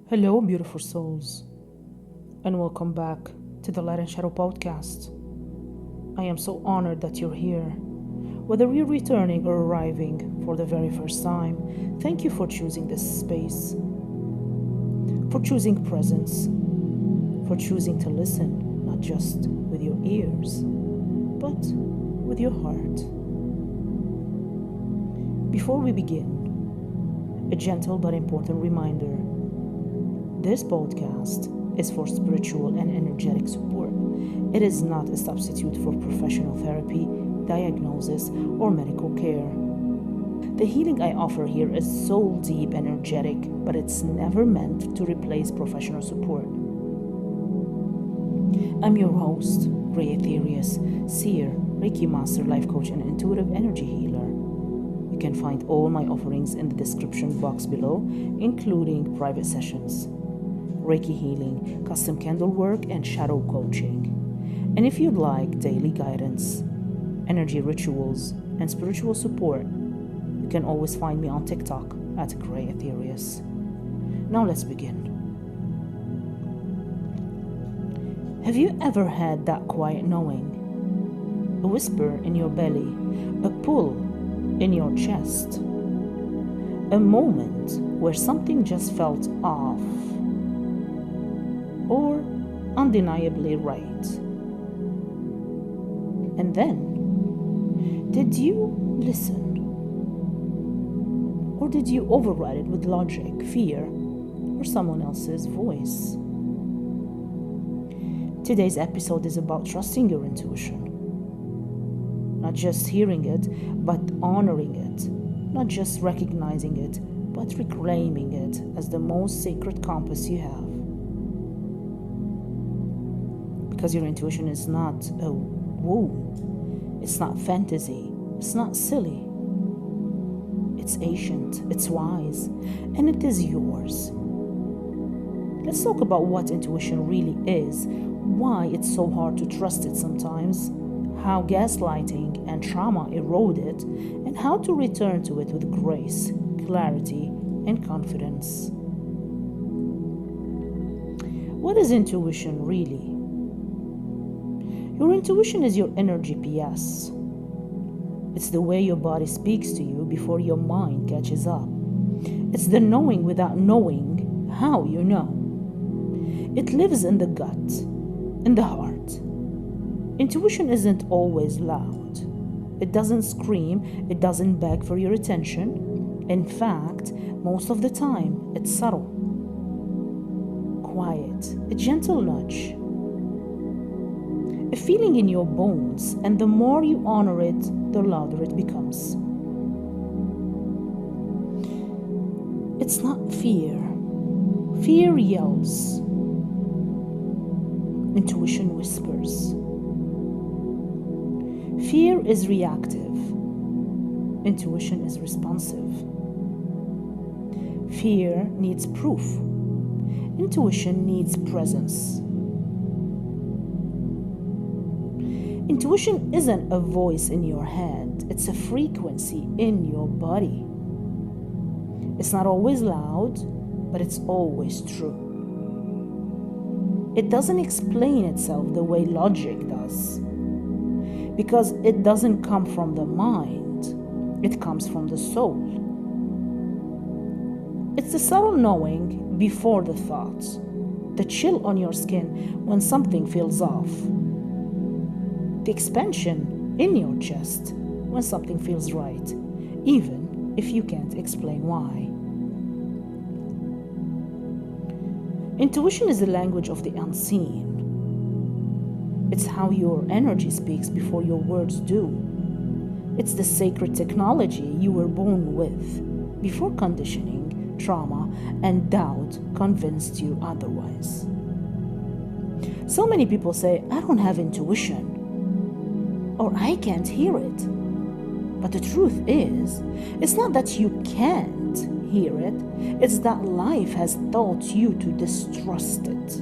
Hello, beautiful souls, and welcome back to the Light and Shadow podcast. I am so honored that you're here. Whether you're returning or arriving for the very first time, thank you for choosing this space, for choosing presence, for choosing to listen, not just with your ears, but with your heart. Before we begin, a gentle but important reminder. This podcast is for spiritual and energetic support. It is not a substitute for professional therapy, diagnosis, or medical care. The healing I offer here is soul deep energetic, but it's never meant to replace professional support. I'm your host, Ray Aetherius, seer, Reiki master, life coach, and intuitive energy healer. You can find all my offerings in the description box below, including private sessions, Reiki healing, custom candle work, and shadow coaching. And if you'd like daily guidance, energy rituals, and spiritual support, you can always find me on TikTok at Ray Aetherius. Now let's begin. Have you ever had that quiet knowing? A whisper in your belly, a pull in your chest, a moment where something just felt off or undeniably right. And then, did you listen? Or did you override it with logic, fear, or someone else's voice? Today's episode is about trusting your intuition. Not just hearing it, but honoring it. Not just recognizing it, but reclaiming it as the most sacred compass you have. Because your intuition is not a woo. It's not fantasy. It's not silly. It's ancient. It's wise. And it is yours. Let's talk about what intuition really is, why it's so hard to trust it sometimes, how gaslighting and trauma erode it, and how to return to it with grace, clarity, and confidence. What is intuition really? Your intuition is your inner GPS. It's the way your body speaks to you before your mind catches up. It's the knowing without knowing how you know. It lives in the gut, in the heart. Intuition isn't always loud. It doesn't scream, it doesn't beg for your attention. In fact, most of the time, it's subtle, quiet, a gentle nudge. A feeling in your bones, and the more you honor it, the louder it becomes. It's not fear. Fear yells. Intuition whispers. Fear is reactive. Intuition is responsive. Fear needs proof. Intuition needs presence. Intuition isn't a voice in your head, it's a frequency in your body. It's not always loud, but it's always true. It doesn't explain itself the way logic does, because it doesn't come from the mind, it comes from the soul. It's the subtle knowing before the thoughts, the chill on your skin when something feels off, the expansion in your chest when something feels right, even if you can't explain why. Intuition is the language of the unseen. It's how your energy speaks before your words do. It's the sacred technology you were born with before conditioning, trauma, and doubt convinced you otherwise. So many people say, I don't have intuition, or I can't hear it. But the truth is, it's not that you can't hear it, it's that life has taught you to distrust it.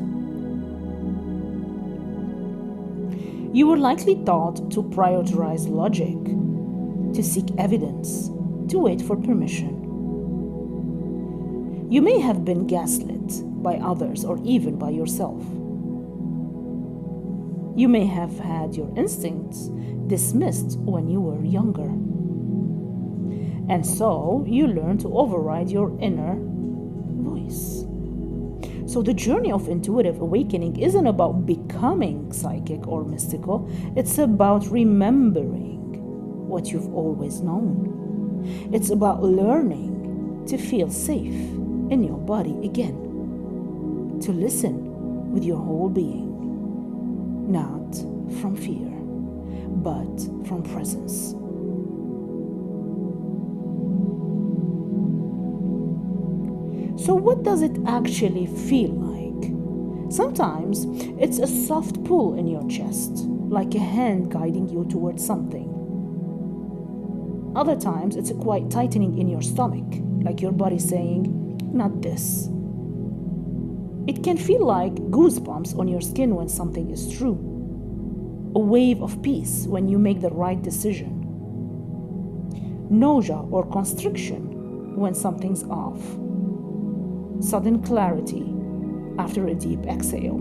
You were likely taught to prioritize logic, to seek evidence, to wait for permission. You may have been gaslit, by others, or even by yourself. You may have had your instincts dismissed when you were younger. And so you learn to override your inner voice. So the journey of intuitive awakening isn't about becoming psychic or mystical. It's about remembering what you've always known. It's about learning to feel safe in your body again, to listen with your whole being, not from fear, but from presence. So what does it actually feel like? Sometimes it's a soft pull in your chest, like a hand guiding you towards something. Other times it's a quiet tightening in your stomach, like your body saying, not this. It can feel like goosebumps on your skin when something is true, a wave of peace when you make the right decision, nausea or constriction when something's off, sudden clarity after a deep exhale,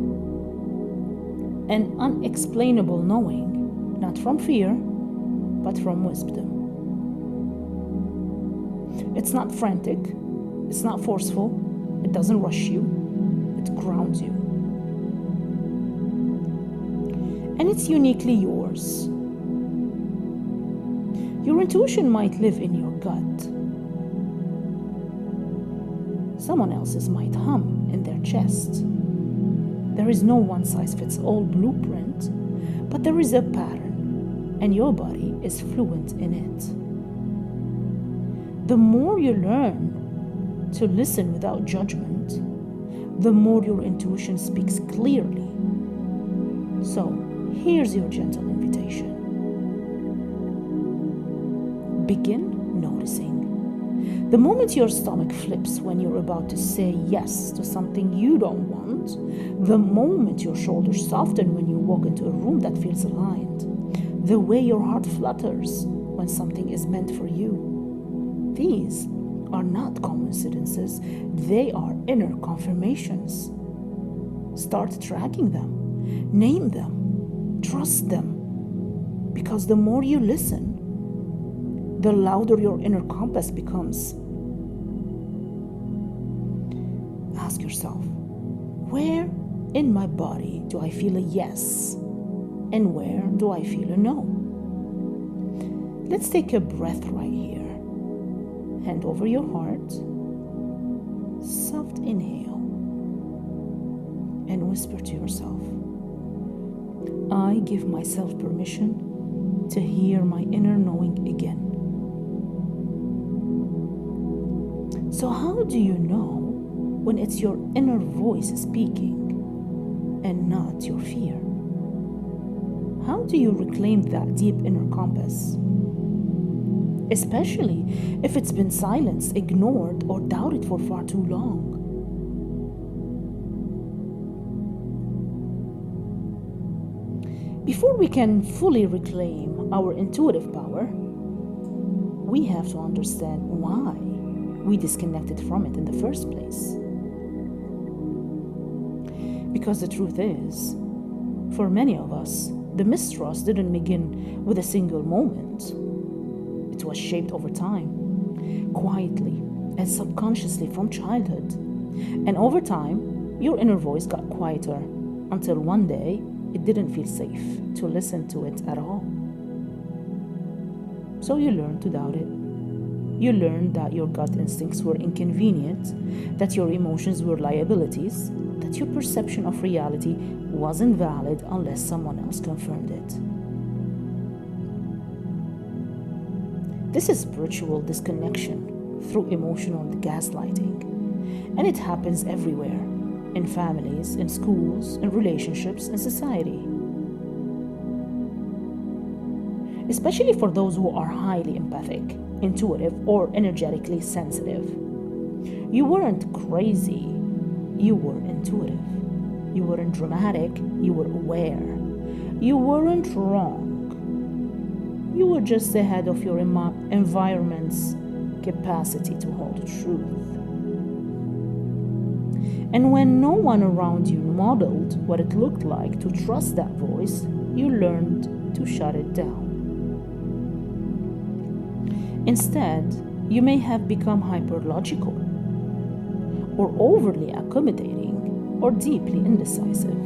an unexplainable knowing, not from fear, but from wisdom. It's not frantic, it's not forceful, it doesn't rush you, it grounds you. And it's uniquely yours. Your intuition might live in your gut. Someone else's might hum in their chest. There is no one-size-fits-all blueprint, but there is a pattern, and your body is fluent in it. The more you learn to listen without judgment, the more your intuition speaks clearly. So, here's your gentle invitation. Begin noticing. The moment your stomach flips when you're about to say yes to something you don't want, the moment your shoulders soften when you walk into a room that feels aligned, the way your heart flutters when something is meant for you. These are not coincidences, they are inner confirmations. Start tracking them, name them, trust them, because the more you listen, the louder your inner compass becomes. Ask yourself, where in my body do I feel a yes? And where do I feel a no? Let's take a breath right here. Hand over your heart, soft inhale, and whisper to yourself, I give myself permission to hear my inner knowing again. So how do you know when it's your inner voice speaking and not your fear? How do you reclaim that deep inner compass? Especially if it's been silenced, ignored, or doubted for far too long. Before we can fully reclaim our intuitive power, we have to understand why we disconnected from it in the first place. Because the truth is, for many of us, the mistrust didn't begin with a single moment. It was shaped over time, quietly and subconsciously from childhood. And over time, your inner voice got quieter until one day it didn't feel safe to listen to it at all. So you learned to doubt it. You learned that your gut instincts were inconvenient, that your emotions were liabilities, that your perception of reality wasn't valid unless someone else confirmed it. This is spiritual disconnection through emotional gaslighting, and it happens everywhere, in families, in schools, in relationships, in society. Especially for those who are highly empathic, intuitive, or energetically sensitive. You weren't crazy, you were intuitive. You weren't dramatic, you were aware. You weren't wrong. You were just ahead of your environment's capacity to hold truth. And when no one around you modeled what it looked like to trust that voice, you learned to shut it down. Instead, you may have become hyperlogical, or overly accommodating, or deeply indecisive,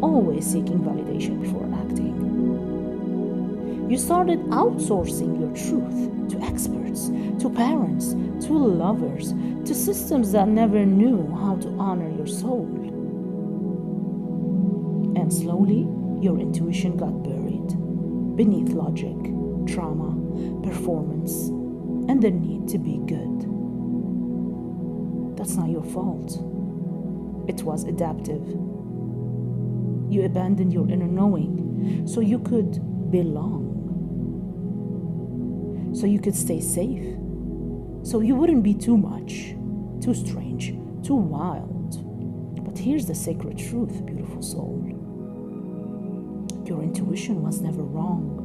always seeking validation before acting. You started outsourcing your truth to experts, to parents, to lovers, to systems that never knew how to honor your soul. And slowly, your intuition got buried beneath logic, trauma, performance, and the need to be good. That's not your fault. It was adaptive. You abandoned your inner knowing so you could belong, so you could stay safe, so you wouldn't be too much, too strange, too wild. But here's the sacred truth, beautiful soul. Your intuition was never wrong.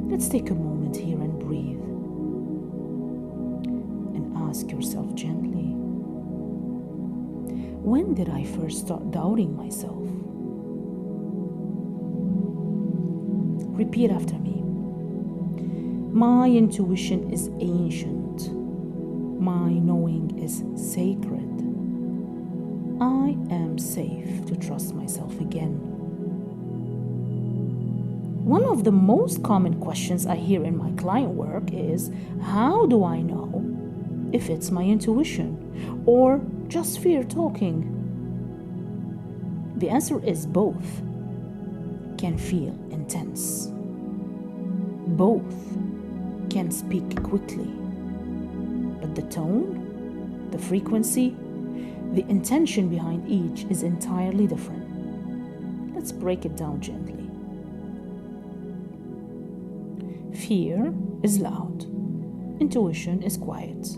Let's take a moment here and breathe and ask yourself gently, when did I first start doubting myself? Repeat after me. My intuition is ancient. My knowing is sacred. I am safe to trust myself again. One of the most common questions I hear in my client work is, how do I know if it's my intuition or just fear talking? The answer is both can feel intense. Both can speak quickly, but the tone, the frequency, the intention behind each is entirely different. Let's break it down gently. Fear is loud. Intuition is quiet.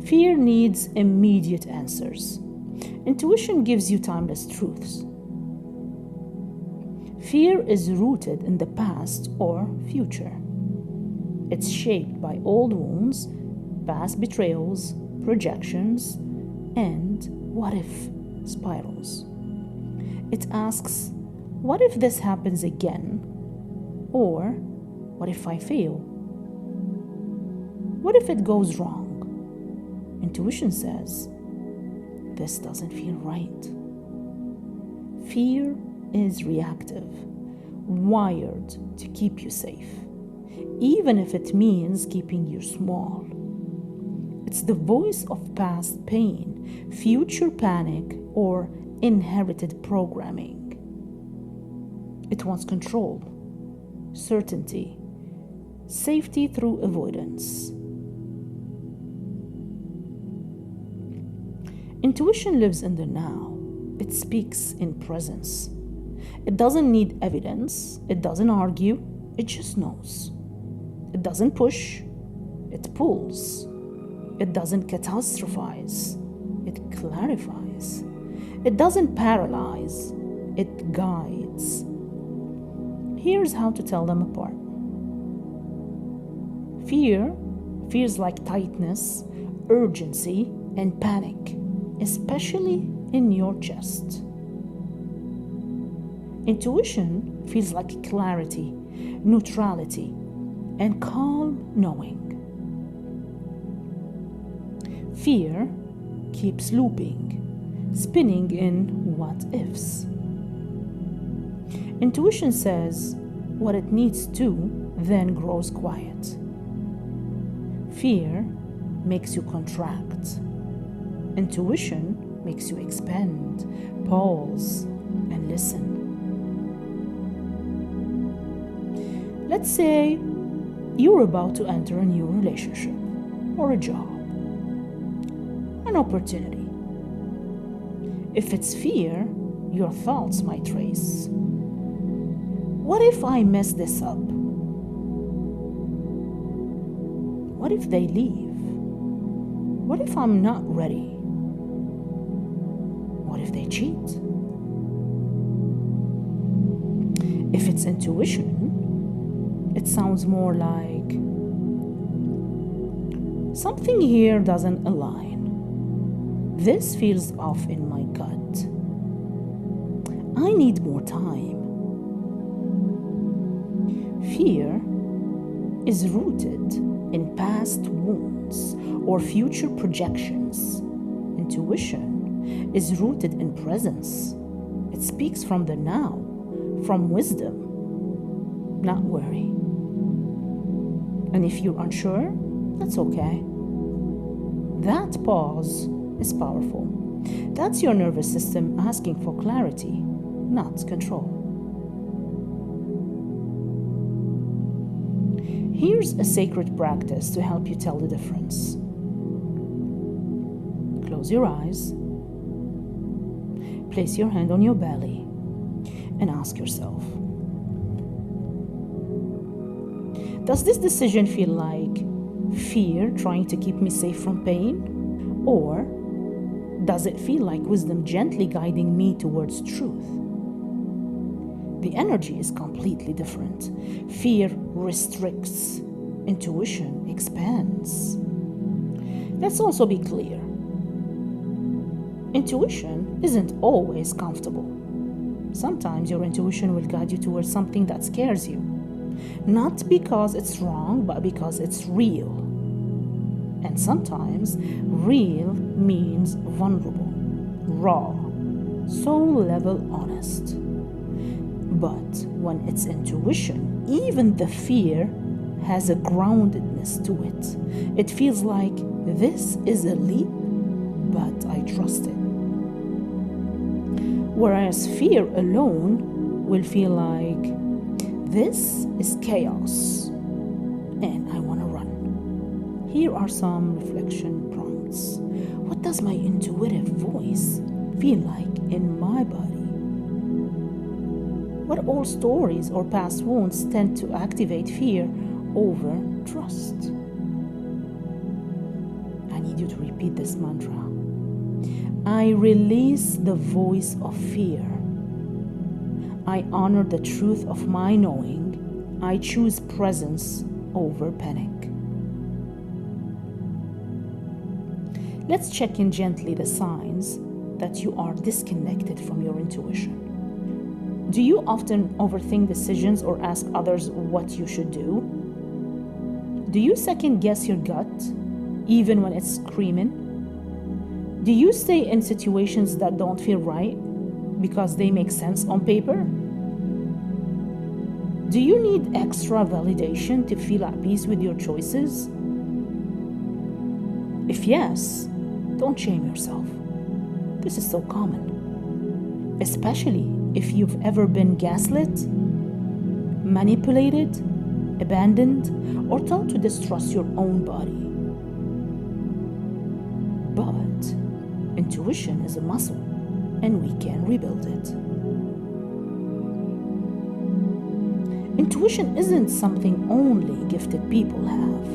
Fear needs immediate answers. Intuition gives you timeless truths. Fear is rooted in the past or future. It's shaped by old wounds, past betrayals, projections, and what-if spirals. It asks, what if this happens again? Or, what if I fail? What if it goes wrong? Intuition says, this doesn't feel right. Fear is reactive, wired to keep you safe, even if it means keeping you small. It's the voice of past pain, future panic, or inherited programming. It wants control, certainty, safety through avoidance. Intuition lives in the now. It speaks in presence. It doesn't need evidence. It doesn't argue. It just knows. It doesn't push. It pulls. It doesn't catastrophize. It clarifies. It doesn't paralyze. It guides. Here's how to tell them apart. Fear feels like tightness, urgency, and panic, especially in your chest. Intuition feels like clarity, neutrality, and calm knowing. Fear keeps looping, spinning in what-ifs. Intuition says what it needs to, then grows quiet. Fear makes you contract. Intuition makes you expand, pause, and listen. Let's say you're about to enter a new relationship or a job, an opportunity. If it's fear, your thoughts might race. What if I mess this up? What if they leave? What if I'm not ready? What if they cheat? If it's intuition, it sounds more like, Something here doesn't align. This feels off in my gut. I need more time. Fear is rooted in past wounds or future projections. Intuition is rooted in presence. It speaks from the now, from wisdom, not worry. And if you're unsure, that's okay. That pause is powerful. That's your nervous system asking for clarity, not control. Here's a sacred practice to help you tell the difference. Close your eyes. Place your hand on your belly and ask yourself, does this decision feel like fear trying to keep me safe from pain? Or does it feel like wisdom gently guiding me towards truth? The energy is completely different. Fear restricts, intuition expands. Let's also be clear. Intuition isn't always comfortable. Sometimes your intuition will guide you towards something that scares you. Not because it's wrong, but because it's real. And sometimes real means vulnerable, raw, soul level honest. But when it's intuition, even the fear has a groundedness to it. It feels like this is a leap, but I trust it. Whereas fear alone will feel like this is chaos and I want to run. Here are some reflection prompts. What does my intuitive voice feel like in my body? What old stories or past wounds tend to activate fear over trust? I need you to repeat this mantra. I release the voice of fear. I honor the truth of my knowing. I choose presence over panic. Let's check in gently the signs that you are disconnected from your intuition. Do you often overthink decisions or ask others what you should do? Do you second guess your gut, even when it's screaming? Do you stay in situations that don't feel right because they make sense on paper? Do you need extra validation to feel at peace with your choices? If yes, don't shame yourself. This is so common, especially if you've ever been gaslit, manipulated, abandoned, or told to distrust your own body. But intuition is a muscle, and we can rebuild it. Intuition isn't something only gifted people have.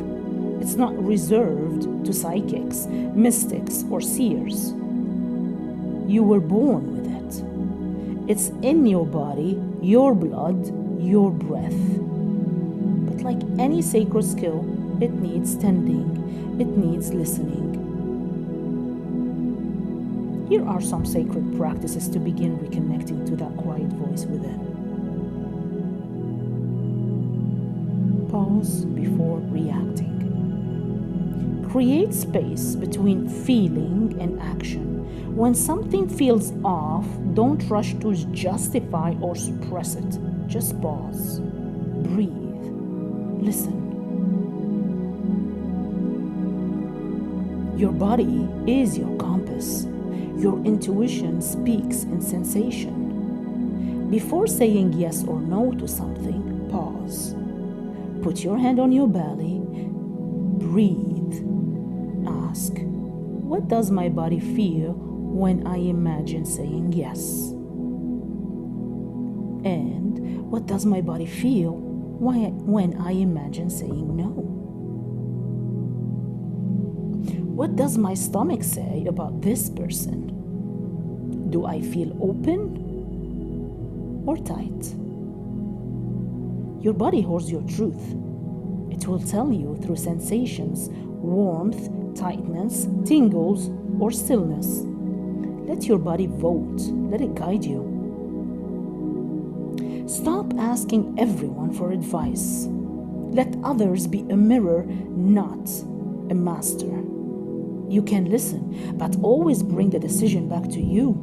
It's not reserved to psychics, mystics, or seers. You were born with it. It's in your body, your blood, your breath. But like any sacred skill, it needs tending, it needs listening. Here are some sacred practices to begin reconnecting to that quiet voice within. Pause before reacting. Create space between feeling and action. When something feels off, don't rush to justify or suppress it. Just pause, breathe, listen. Your body is your compass. Your intuition speaks in sensation. Before saying yes or no to something, pause. Put your hand on your belly. Breathe. Ask, what does my body feel when I imagine saying yes? And what does my body feel when I imagine saying no? What does my stomach say about this person? Do I feel open or tight? Your body holds your truth. It will tell you through sensations, warmth, tightness, tingles, or stillness. Let your body vote. Let it guide you. Stop asking everyone for advice. Let others be a mirror, not a master. You can listen, but always bring the decision back to you.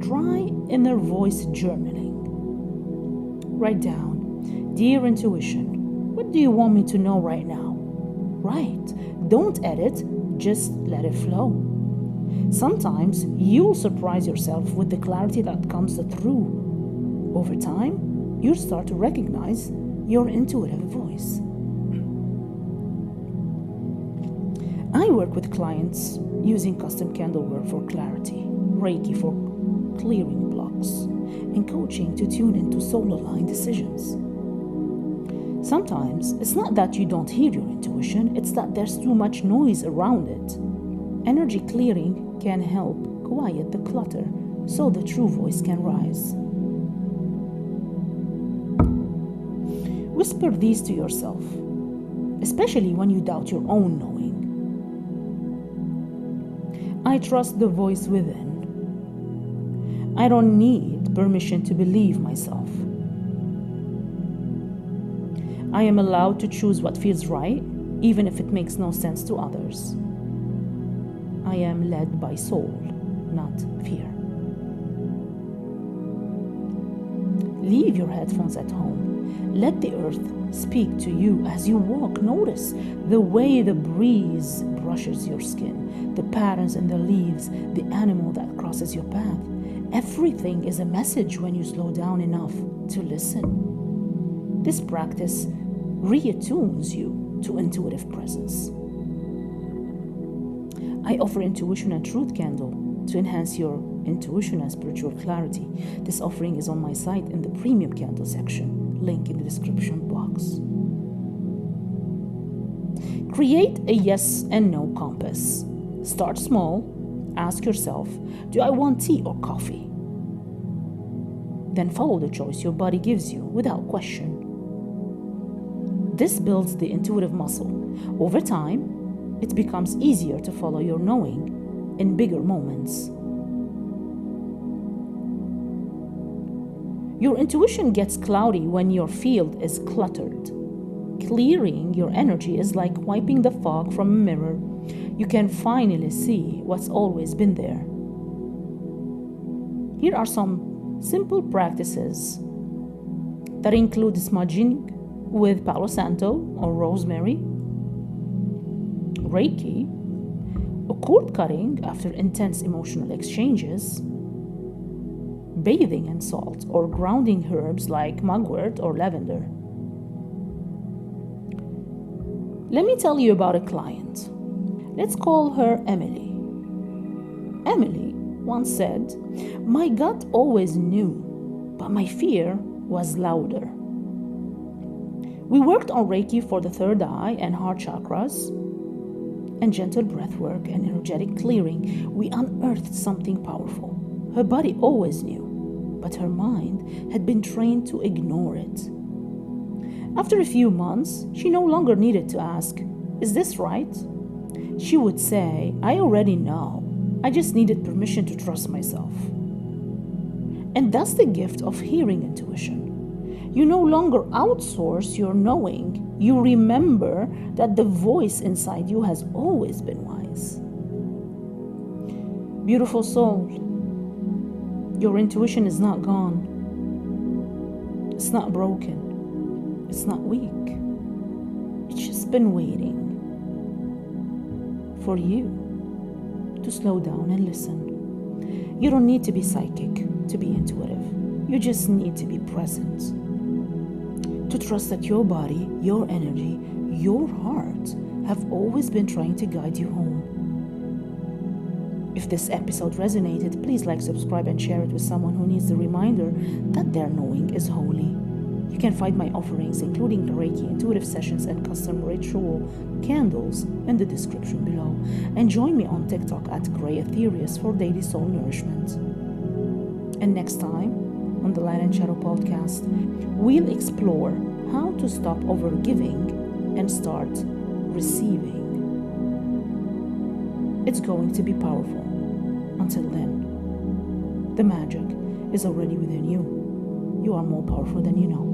Try inner voice journaling. Write down, dear intuition, what do you want me to know right now? Write. Don't edit, just let it flow. Sometimes you'll surprise yourself with the clarity that comes through. Over time, you'll start to recognize your intuitive voice. I work with clients using custom candle work for clarity, Reiki for clearing blocks, and coaching to tune into soul-aligned decisions. Sometimes it's not that you don't hear your intuition, it's that there's too much noise around it. Energy clearing can help quiet the clutter so the true voice can rise. Whisper these to yourself, especially when you doubt your own knowing. I trust the voice within. I don't need permission to believe myself. I am allowed to choose what feels right, even if it makes no sense to others. I am led by soul, not fear. Leave your headphones at home. Let the earth speak to you as you walk. Notice the way the breeze brushes your skin, the patterns in the leaves, the animal that crosses your path. Everything is a message when you slow down enough to listen. This practice reattunes you to intuitive presence. I offer Intuition and Truth Candle to enhance your intuition and spiritual clarity. This offering is on my site in the premium candle section, link in the description box. Create a yes and no compass. Start small. Ask yourself, do I want tea or coffee? Then follow the choice your body gives you without question. This builds the intuitive muscle. Over time, it becomes easier to follow your knowing in bigger moments. Your intuition gets cloudy when your field is cluttered. Clearing your energy is like wiping the fog from a mirror. You can finally see what's always been there. Here are some simple practices that include smudging with Palo Santo or rosemary, Reiki, a cord cutting after intense emotional exchanges, bathing in salt or grounding herbs like mugwort or lavender. Let me tell you about a client. Let's call her Emily. Emily once said, "My gut always knew, but my fear was louder." We worked on Reiki for the third eye and heart chakras, and gentle breath work and energetic clearing. We unearthed something powerful. Her body always knew, but her mind had been trained to ignore it. After a few months, she no longer needed to ask, "Is this right?" She would say, "I already know. I just needed permission to trust myself." And that's the gift of hearing intuition. You no longer outsource your knowing. You remember that the voice inside you has always been wise. Beautiful soul, your intuition is not gone. It's not broken. It's not weak. It's just been waiting for you to slow down and listen. You don't need to be psychic to be intuitive. You just need to be present. To trust that your body, your energy, your heart have always been trying to guide you home. If this episode resonated, please like, subscribe, and share it with someone who needs the reminder that their knowing is holy. You can find my offerings, including Reiki, intuitive sessions, and custom ritual candles in the description below. And join me on TikTok at Grey Aetherius for daily soul nourishment. And next time, on the Light and Shadow podcast, we'll explore how to stop overgiving and start receiving. It's going to be powerful. Until then, the magic is already within you. You are more powerful than you know.